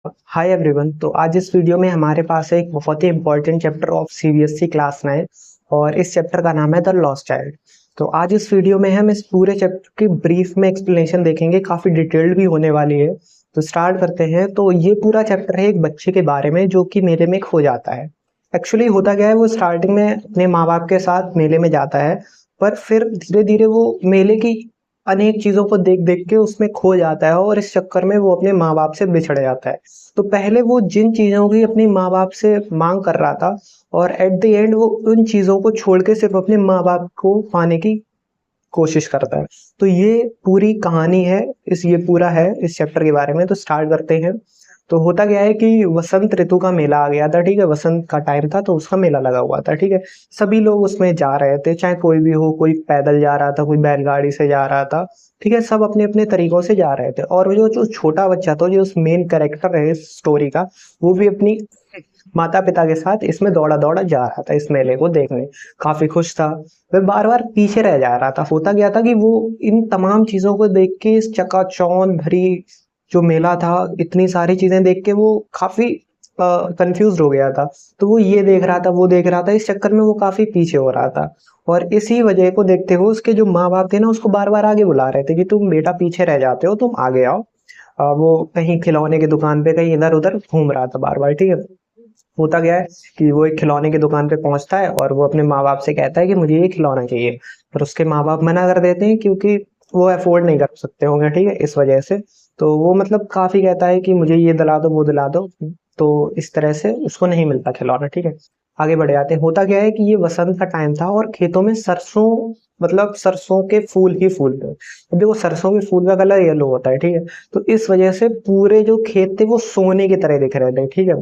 Hi everyone. तो आज इस वीडियो में हमारे पास है एक बहुत ही important chapter of CBSE class 9 और इस चैप्टर का नाम है द लॉस्ट चाइल्ड। तो आज इस वीडियो में हम इस पूरे चैप्टर की ब्रीफ में एक्सप्लेनेशन देखेंगे, काफ़ी डिटेल्ड भी होने वाली है। तो स्टार्ट करते हैं। तो ये पूरा चैप्टर है एक बच्चे के बारे में जो कि मेले में खो जाता है। एक्चुअली होता क्या है, वो स्टार्टिंग में अपने माँ बाप के साथ मेले में जाता है, पर फिर धीरे धीरे वो मेले की अनेक चीज़ों को देख देख के उसमें खो जाता है और इस चक्कर में वो अपने माँ बाप से बिछड़ जाता है। तो पहले वो जिन चीज़ों की अपने माँ बाप से मांग कर रहा था और एट द एंड वो उन चीज़ों को छोड़ के सिर्फ अपने माँ बाप को पाने की कोशिश करता है। तो ये पूरी कहानी है, ये पूरा है इस चैप्टर के बारे में। तो स्टार्ट करते हैं। तो होता क्या है कि वसंत ऋतु का मेला आ गया था, ठीक है। वसंत का टाइम था तो उसका मेला लगा हुआ था, ठीक है। सभी लोग उसमें जा रहे थे, चाहे कोई भी हो, कोई पैदल जा रहा था, कोई बैलगाड़ी से जा रहा था, ठीक है। सब अपने अपने तरीकों से जा रहे थे और जो जो छोटा बच्चा था, जो उस मेन कैरेक्टर है इस स्टोरी का, वो भी अपनी माता पिता के साथ इसमें दौड़ा दौड़ा जा रहा था इस मेले को देखने। काफी खुश था। वह बार बार पीछे रह जा रहा था। होता गया था कि वो इन तमाम चीजों को देख के, इस चकाचौंध भरी जो मेला था, इतनी सारी चीजें देख के वो काफी कंफ्यूज हो गया था। तो वो ये देख रहा था, वो देख रहा था, इस चक्कर में वो काफी पीछे हो रहा था। और इसी वजह को देखते हुए उसके जो माँ बाप थे ना, उसको बार बार आगे बुला रहे थे कि तुम बेटा पीछे रह जाते हो, तुम आगे आओ। वो कहीं खिलौने की दुकान पे कहीं इधर उधर घूम रहा था बार बार, ठीक है। होता क्या है कि वो एक खिलौने की दुकान पे पहुंचता है और वो अपने माँ बाप से कहता है कि मुझे ये खिलौना चाहिए। पर उसके माँ बाप मना कर देते हैं क्योंकि वो अफोर्ड नहीं कर सकते होंगे, ठीक है, इस वजह से। तो वो मतलब काफी कहता है कि मुझे ये दिला दो, वो दिला दो। तो इस तरह से उसको नहीं मिलता खिलौना, ठीक है। आगे बढ़ जाते हैं। होता क्या है कि ये वसंत का टाइम था और खेतों में सरसों, मतलब सरसों के फूल ही फूल थे। अब देखो, सरसों के फूल का कलर येलो होता है, ठीक है। तो इस वजह से पूरे जो खेत थे वो सोने की तरह दिख रहे थे, ठीक है।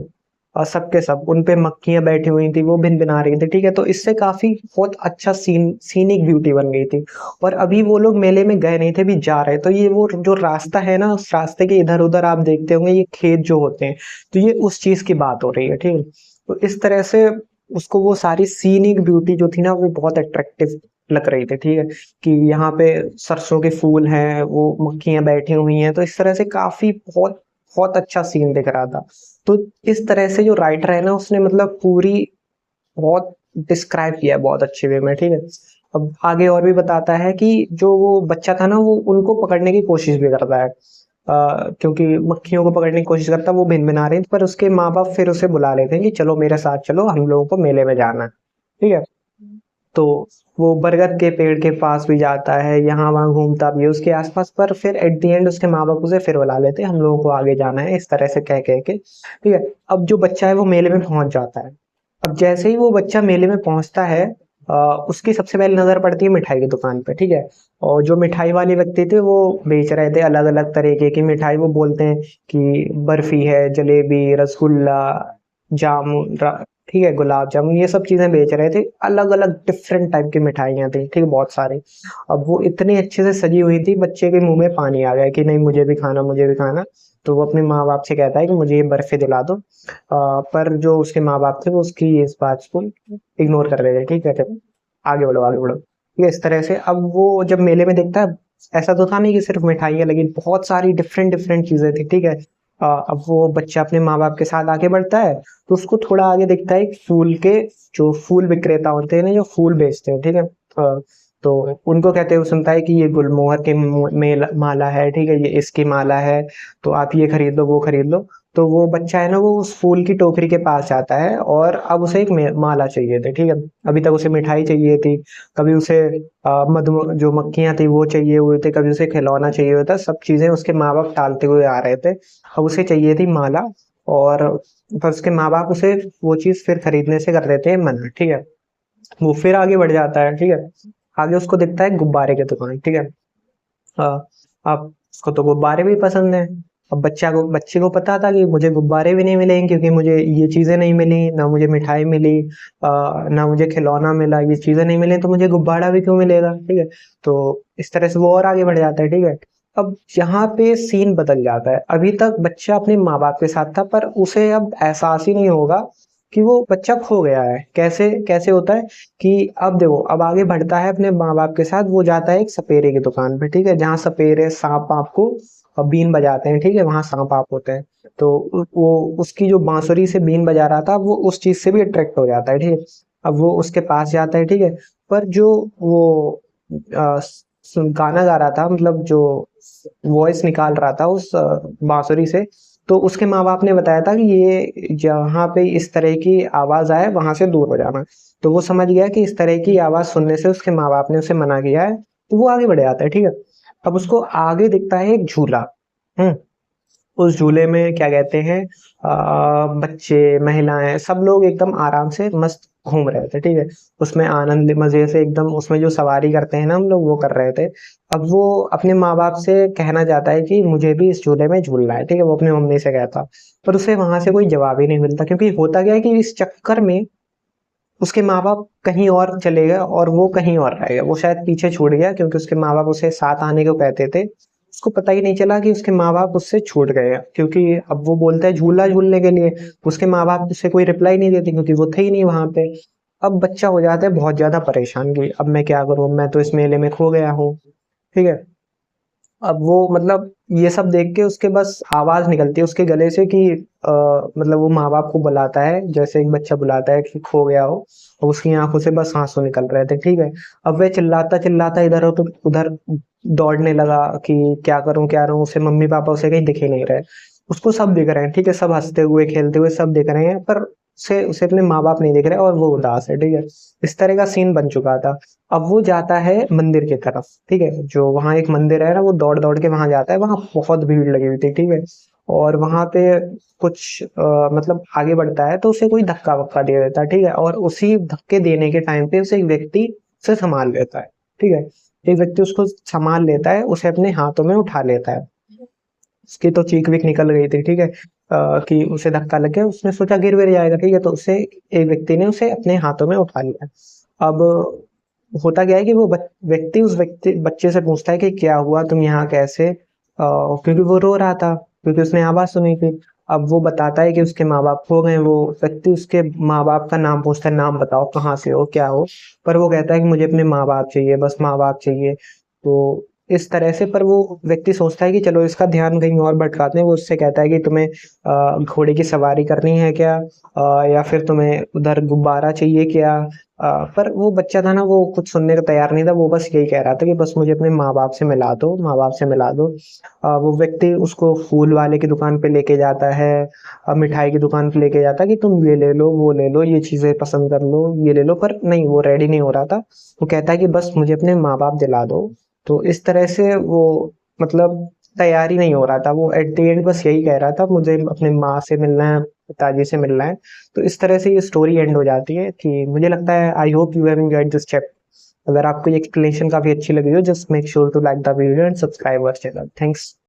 और सबके सब उन पे मक्खियां बैठी हुई थी, वो भिनभिना रही थी, ठीक है। तो इससे काफी बहुत अच्छा सीनिक ब्यूटी बन गई थी। और अभी वो लोग मेले में गए नहीं थे, भी जा रहे। तो ये वो जो रास्ता है ना, उस रास्ते के इधर उधर आप देखते होंगे ये खेत जो होते हैं। तो ये उस चीज की बात हो रही है, ठीक है। तो इस तरह से उसको वो सारी सीनिक ब्यूटी जो थी ना, वो बहुत अट्रैक्टिव लग रही थी, ठीक है। कि यहाँ पे सरसों के फूल हैं, वो मक्खियां बैठी हुई हैं। तो इस तरह से काफी बहुत बहुत अच्छा सीन दिख रहा था। तो इस तरह से जो राइटर है ना, उसने मतलब पूरी बहुत डिस्क्राइब किया है बहुत अच्छे वे में, ठीक है। अब आगे और भी बताता है कि जो वो बच्चा था ना, वो उनको पकड़ने की कोशिश भी करता है। क्योंकि मक्खियों को पकड़ने की कोशिश करता है, वो भिन रही थी, पर उसके माँ बाप फिर उसे बुला लेते हैं कि चलो मेरे साथ चलो, हम लोगों को मेले में जाना है, ठीक है। तो वो बरगद के पेड़ के पास भी जाता है, यहाँ वहाँ घूमता भी है उसके आसपास, पर फिर एट द एंड उसके माँ बाप उसे फिर बुला लेते हैं, हम लोगों को आगे जाना है, इस तरह से कह कह के, ठीक है। अब जो बच्चा है वो मेले में पहुंच जाता है। अब जैसे ही वो बच्चा मेले में पहुंचता है, उसकी सबसे पहले नजर पड़ती है मिठाई की दुकान पे, ठीक है। और जो मिठाई वाले व्यक्ति थे वो बेच रहे थे अलग अलग तरीके की मिठाई। वो बोलते हैं कि बर्फी है, जलेबी, रसगुल्ला, जामुन, ठीक है, गुलाब जामुन, ये सब चीजें बेच रहे थे। अलग अलग डिफरेंट टाइप की मिठाइयाँ थी, ठीक है, बहुत सारी। अब वो इतनी अच्छे से सजी हुई थी, बच्चे के मुंह में पानी आ गया कि नहीं, मुझे भी खाना, मुझे भी खाना। तो वो अपने माँ बाप से कहता है कि मुझे ये बर्फी दिला दो। पर जो उसके माँ बाप थे वो उसकी इस बात को इग्नोर कर रहे थे, ठीक है। आगे बढ़ो, आगे बढ़ो, ठीक है, इस तरह से। अब वो जब मेले में देखता है, ऐसा तो था नहीं कि सिर्फ मिठाइयाँ लगी, बहुत सारी डिफरेंट डिफरेंट चीजें थी, ठीक है। अब वो बच्चा अपने माँ बाप के साथ आगे बढ़ता है, तो उसको थोड़ा आगे दिखता है एक फूल के, जो फूल विक्रेता होते हैं ना, जो फूल बेचते हैं, ठीक है। तो उनको कहते हुए सुनता है कि ये गुलमोहर के माला है, ठीक है, ये इसकी माला है, तो आप ये खरीद लो, वो खरीद लो। तो वो बच्चा है ना, वो उस फूल की टोकरी के पास जाता है और अब उसे एक माला चाहिए थी, ठीक है। अभी तक उसे मिठाई चाहिए थी, कभी उसे मधु जो मक्खियां थी वो चाहिए हुए थे, कभी उसे खिलौना चाहिए हुआ था, सब चीजें उसके माँ बाप टालते हुए आ रहे थे। अब उसे चाहिए थी माला। और पर उसके माँ बाप उसे वो चीज फिर खरीदने से कर देते हैं मना, ठीक है। वो फिर आगे बढ़ जाता है, ठीक है। आगे उसको दिखता है गुब्बारे की दुकान, ठीक है। अब उसको तो गुब्बारे भी पसंद है। अब बच्चे को पता था कि मुझे गुब्बारे भी नहीं मिलेंगे क्योंकि मुझे ये चीजें नहीं मिली, ना मुझे मिठाई मिली, ना मुझे खिलौना मिला, ये चीजें नहीं मिली, तो मुझे गुब्बारा भी क्यों मिलेगा, ठीक है। तो इस तरह से वो और आगे बढ़ जाता है, ठीक है। अब यहाँ पे सीन बदल जाता है। अभी तक बच्चा अपने माँ बाप के साथ था, पर उसे अब एहसास ही नहीं होगा कि वो बच्चा खो गया है। कैसे कैसे होता है कि अब देखो, अब आगे बढ़ता है अपने माँ बाप के साथ, वो जाता है एक सपेरे की दुकान पे, ठीक है, जहाँ सपेरे सांप वाप को बीन बजाते हैं, ठीक है, वहाँ सांप आप होते हैं। तो वो उसकी जो बांसुरी से बीन बजा रहा था वो उस चीज से भी अट्रैक्ट हो जाता है, ठीक है। अब वो उसके पास जाता है, ठीक है। पर जो वो गाना गा रहा था, मतलब जो वॉइस निकाल रहा था उस बांसुरी से, तो उसके माँ बाप ने बताया था कि ये जहाँ पे इस तरह की आवाज आए वहां से दूर हो जाना। तो वो समझ गया कि इस तरह की आवाज सुनने से उसके माँ बाप ने उसे मना किया है, तो वो आगे बढ़ जाता है, ठीक है। अब उसको आगे दिखता है एक झूला। हम्म उस झूले में क्या कहते हैं, बच्चे, महिलाएं, सब लोग एकदम आराम से मस्त घूम रहे थे, ठीक है। उसमें आनंद मजे से एकदम, उसमें जो सवारी करते हैं ना हम लोग, वो कर रहे थे। अब वो अपने माँ बाप से कहना चाहता है कि मुझे भी इस झूले में झूलना है, ठीक है, वो अपनी मम्मी से कहता। पर उसे वहां से कोई जवाब ही नहीं मिलता, क्योंकि होता क्या है कि इस चक्कर में उसके माँ बाप कहीं और चले गए और वो कहीं और रह गया। वो शायद पीछे छूट गया, क्योंकि उसके माँ बाप उसे साथ आने को कहते थे। उसको पता ही नहीं चला कि उसके माँ बाप उससे छूट गए हैं, क्योंकि अब वो बोलता है झूला झूलने के लिए, उसके माँ बाप उसे कोई रिप्लाई नहीं देते, क्योंकि वो थे ही नहीं वहां पे। अब बच्चा हो जाता है बहुत ज्यादा परेशान कि अब मैं क्या करूं, मैं तो इस मेले में खो गया हूँ, ठीक है। अब वो मतलब ये सब देख के उसके बस आवाज निकलती है उसके गले से कि मतलब वो माँ बाप को बुलाता है, जैसे एक बच्चा बुलाता है कि खो गया हो, और उसकी आंखों से बस आंसू निकल रहे थे, ठीक है। अब वह चिल्लाता चिल्लाता इधर उधर दौड़ने लगा कि क्या करूं क्या करूं, उसे मम्मी पापा उसे कहीं दिख ही नहीं रहे। उसको सब दिख रहे हैं, ठीक है, सब हंसते हुए खेलते हुए सब दिख रहे हैं, पर उसे उसे अपने माँ बाप नहीं दिख रहे और वो उदास है, ठीक है। इस तरह का सीन बन चुका था। अब वो जाता है मंदिर की तरफ, ठीक है, जो वहाँ एक मंदिर है ना, वो दौड़ दौड़ के वहां जाता है, वहां बहुत भीड़ लगी हुई थी, ठीक है। और वहां पे कुछ मतलब आगे बढ़ता है तो उसे कोई धक्का वक्का दे देता है, ठीक है, और उसी धक्के देने के टाइम पे उसे एक व्यक्ति उसे संभाल लेता है, ठीक है। एक व्यक्ति उसको संभाल लेता है, उसे अपने हाथों में उठा लेता है। उसकी तो चीख वीख निकल गई थी, ठीक है, कि उसे धक्का लग गया, उसने सोचा गिर वीर जाएगा, ठीक है, तो उसे एक व्यक्ति ने उसे अपने हाथों में उठा लिया। अब होता क्या है कि वो व्यक्ति उस व्यक्ति बच्चे से पूछता है कि क्या हुआ, तुम यहाँ कैसे, क्योंकि वो रो रहा था, क्योंकि उसने आवाज सुनी थी। अब वो बताता है कि उसके माँ बाप खो गए। वो व्यक्ति उसके माँ बाप का नाम पूछता है, नाम बताओ, कहाँ से हो, क्या हो। पर वो कहता है कि मुझे अपने माँ बाप चाहिए, बस माँ बाप चाहिए। तो इस तरह से, पर वो व्यक्ति सोचता है कि चलो इसका ध्यान कहीं और भटकाते हैं। वो उससे कहता है कि तुम्हें घोड़े की सवारी करनी है क्या, या फिर तुम्हें उधर गुब्बारा चाहिए क्या। पर वो बच्चा था ना, वो कुछ सुनने को तैयार नहीं था, वो बस यही कह रहा था कि बस मुझे अपने माँ बाप से मिला दो, माँ बाप से मिला दो। वो व्यक्ति उसको फूल वाले की दुकान पे लेके जाता है, मिठाई की दुकान पे लेके जाता है कि तुम ये ले लो, वो ले लो, ये चीजें पसंद कर लो, ये ले लो। पर नहीं, वो रेडी नहीं हो रहा था। वो कहता है कि बस मुझे अपने माँ बाप दिला दो। तो इस तरह से वो मतलब तैयार ही नहीं हो रहा था। वो एट द एंड बस यही कह रहा था, मुझे अपने माँ से मिलना है, पिताजी से मिलना है। तो इस तरह से ये स्टोरी एंड हो जाती है। कि मुझे लगता है, I hope you have enjoyed this chapter. अगर आपको ये एक्सप्लेनेशन काफी अच्छी लगी हो, just make sure to like the video and subscribe our channel. Thanks.